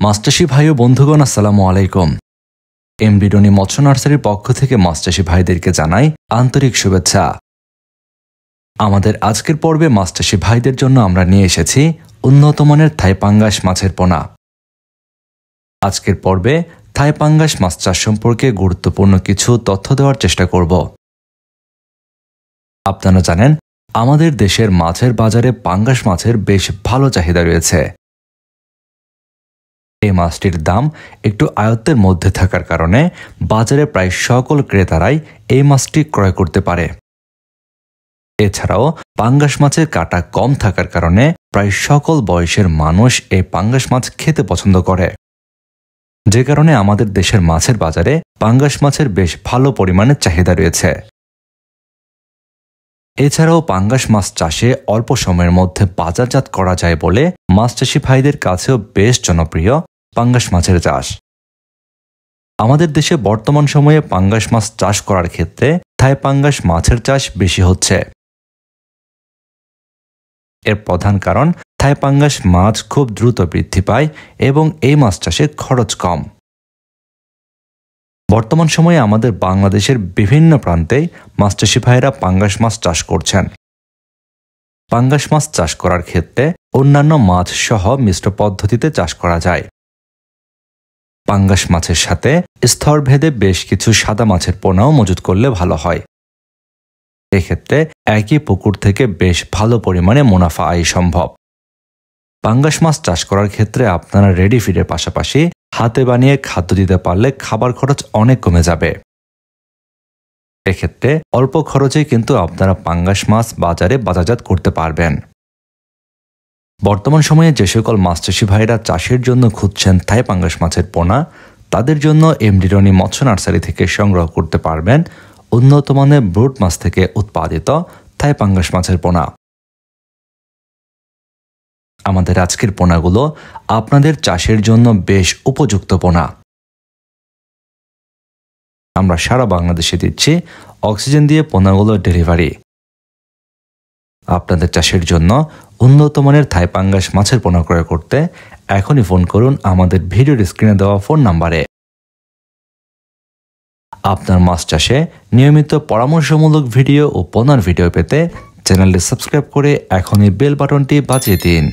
মাছচাষী ভাই ও বন্ধুগণ, আসসালামু আলাইকুম। এমডি ডনি মৎস্য নার্সারির পক্ষ থেকে মাছচাষী ভাইদেরকে জানাই আন্তরিক শুভেচ্ছা। আমাদের আজকের পর্বে মাছচাষী ভাইদের জন্য আমরা নিয়ে এসেছি উন্নত মানের থাই পাঙ্গাস মাছের পোনা। আজকের পর্বে থাই পাঙ্গাস মাছ চাষ সম্পর্কে গুরুত্বপূর্ণ কিছু তথ্য দেওয়ার চেষ্টা করব। আপনারা জানেন, আমাদের দেশের মাছের বাজারে পাঙ্গাস মাছের বেশ ভালো চাহিদা রয়েছে। এই মাছটির দাম একটু আয়ত্তের মধ্যে থাকার কারণে বাজারে প্রায় সকল ক্রেতারাই এই মাছটি ক্রয় করতে পারে। এছাড়াও পাঙ্গাস মাছের কাঁটা কম থাকার কারণে প্রায় সকল বয়সের মানুষ এই পাঙ্গাস মাছ খেতে পছন্দ করে, যে কারণে আমাদের দেশের মাছের বাজারে পাঙ্গাস মাছের বেশ ভালো পরিমাণে চাহিদা রয়েছে। এছাড়াও পাঙ্গাস মাছ চাষে অল্প সময়ের মধ্যে বাজারজাত করা যায় বলে মাছচাষী ভাইদের কাছেও বেশ জনপ্রিয় পাঙ্গাস মাছের চাষ। আমাদের দেশে বর্তমান সময়ে পাঙ্গাস মাছ চাষ করার ক্ষেত্রে থাই পাঙ্গাস মাছের চাষ বেশি হচ্ছে। এর প্রধান কারণ, থাই পাঙ্গাস মাছ খুব দ্রুত বৃদ্ধি পায় এবং এই মাছ চাষে খরচ কম। বর্তমান সময়ে আমাদের বাংলাদেশের বিভিন্ন প্রান্তে মাছচাষী ভাইয়েরা পাঙ্গাস মাছ চাষ করছেন। পাঙ্গাস মাছ চাষ করার ক্ষেত্রে অন্যান্য মাছ সহ মিশ্র পদ্ধতিতে চাষ করা যায়। পাঙ্গাস মাছের সাথে স্তরভেদে বেশ কিছু সাদা মাছের পোনাও মজুত করলে ভালো হয়। এক্ষেত্রে একই পুকুর থেকে বেশ ভালো পরিমাণে মুনাফা আয় সম্ভব। পাঙ্গাস মাছ চাষ করার ক্ষেত্রে আপনারা রেডি ফিডের পাশাপাশি হাতে বানিয়ে খাদ্য দিতে পারলে খাবার খরচ অনেক কমে যাবে। এক্ষেত্রে অল্প খরচেই কিন্তু আপনারা পাঙ্গাস মাছ বাজারে বাজারজাত করতে পারবেন। বর্তমান সময়ে যে সকল মাছচাষী ভাইরা চাষের জন্য খুঁজছেন থাই পাঙ্গাস মাছের পোনা, তাদের জন্য এমডি ডনি মৎস্য নার্সারি থেকে সংগ্রহ করতে পারবেন উন্নত মানের ব্রুড মাছ থেকে উৎপাদিত থাই পাঙ্গাস মাছের পোনা। আমাদের আজকের পোনাগুলো আপনাদের চাষের জন্য বেশ উপযুক্ত পোনা। আমরা সারা বাংলাদেশে দিচ্ছি অক্সিজেন দিয়ে পোনাগুলো ডেলিভারি। আপনাদের চাষের জন্য উন্নত মানের থাই পাঙ্গাস মাছের পোনা ক্রয় করতে এখনই ফোন করুন আমাদের ভিডিওর স্ক্রিনে দেওয়া ফোন নাম্বারে। আপনার মাছ চাষে নিয়মিত পরামর্শমূলক ভিডিও ও পোনার ভিডিও পেতে চ্যানেলটি সাবস্ক্রাইব করে এখনই বেল বাটনটি বাজিয়ে দিন।